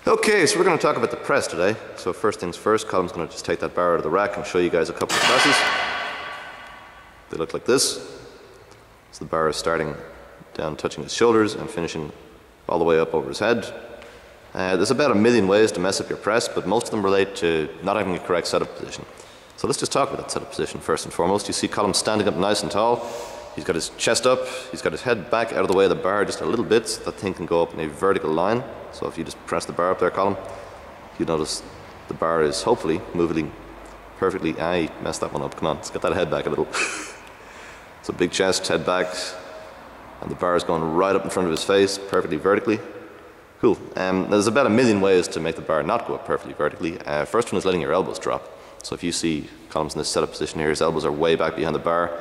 Okay, so we're going to talk about the press today. So first things first, Colm's going to just take that bar out of the rack and show you guys a couple of presses. They look like this. So the bar is starting down, touching his shoulders and finishing all the way up over his head. There's about 1 million ways to mess up your press, but most of them relate to not having a correct setup position. So let's just talk about that setup position first and foremost. You see Colm standing up nice and tall. He's got his chest up, he's got his head back out of the way of the bar just a little bit so that thing can go up in a vertical line. So if you just press the bar up there, Colm, you notice the bar is hopefully moving perfectly. I messed that one up, come on, let's get that head back a little. So big chest, head back, and the bar is going right up in front of his face, perfectly vertically. Cool. There's about 1 million ways to make the bar not go up perfectly vertically. First one is letting your elbows drop. So if you see Colm's in this setup position here, his elbows are way back behind the bar.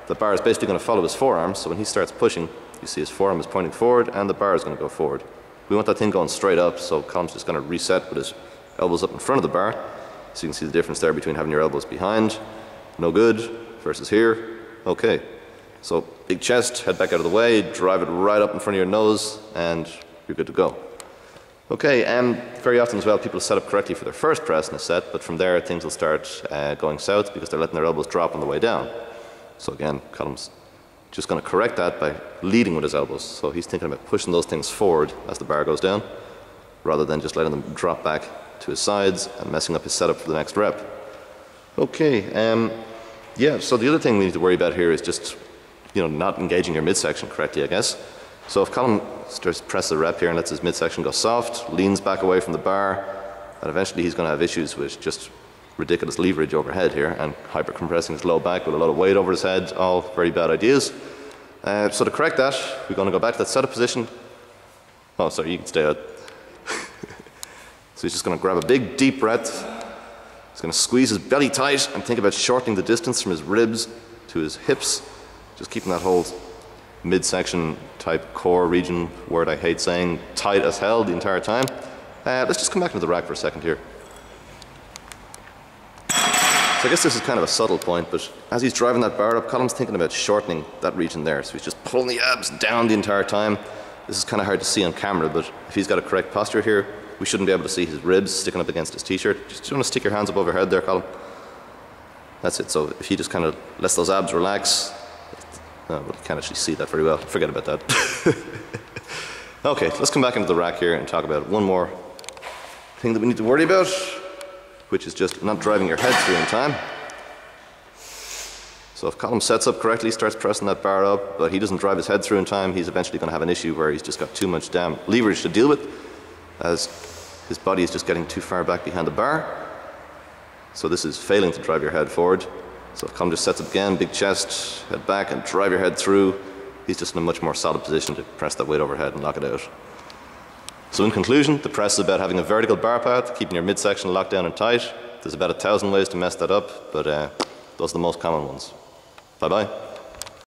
The bar is basically going to follow his forearm, so when he starts pushing, you see his forearm is pointing forward and the bar is going to go forward. We want that thing going straight up, so Colm's just going to reset with his elbows up in front of the bar. So you can see the difference there between having your elbows behind, no good, versus here, okay. So big chest, head back out of the way, drive it right up in front of your nose, and you're good to go. Okay, very often as well people set up correctly for their first press in a set, but from there things will start going south because they're letting their elbows drop on the way down. So again, Colm's just going to correct that by leading with his elbows. So he's thinking about pushing those things forward as the bar goes down, rather than just letting them drop back to his sides and messing up his setup for the next rep. Okay, yeah, so the other thing we need to worry about here is just, not engaging your midsection correctly, I guess. So if Colm starts to press the rep here and lets his midsection go soft, leans back away from the bar, and eventually he's going to have issues with just ridiculous leverage overhead here and hyper-compressing his low back with a lot of weight over his head, all very bad ideas. So to correct that, we're going to go back to that setup position. Oh, sorry, you can stay out. So he's just going to grab a big deep breath. He's going to squeeze his belly tight and think about shortening the distance from his ribs to his hips, just keeping that whole midsection type core region, word I hate saying, tight as hell the entire time. Let's just come back into the rack for a second here. So I guess this is kind of a subtle point, but as he's driving that bar up, Colm's thinking about shortening that region there. So he's just pulling the abs down the entire time. This is kind of hard to see on camera, but if he's got a correct posture here, we shouldn't be able to see his ribs sticking up against his t-shirt. Just want to stick your hands up over your head there, Colm. That's it. So if he just kind of lets those abs relax, well, you can't actually see that very well. Forget about that. Okay, let's come back into the rack here and talk about one more thing that we need to worry about, which is just not driving your head through in time. So if Colm sets up correctly, starts pressing that bar up, but he doesn't drive his head through in time, he's eventually going to have an issue where he's just got too much damn leverage to deal with, as his body is just getting too far back behind the bar. So this is failing to drive your head forward. So if Colm just sets up again, big chest, head back and drive your head through, he's just in a much more solid position to press that weight overhead and lock it out. So in conclusion, the press is about having a vertical bar path, keeping your midsection locked down and tight. There's about 1,000 ways to mess that up, but those are the most common ones. Bye bye.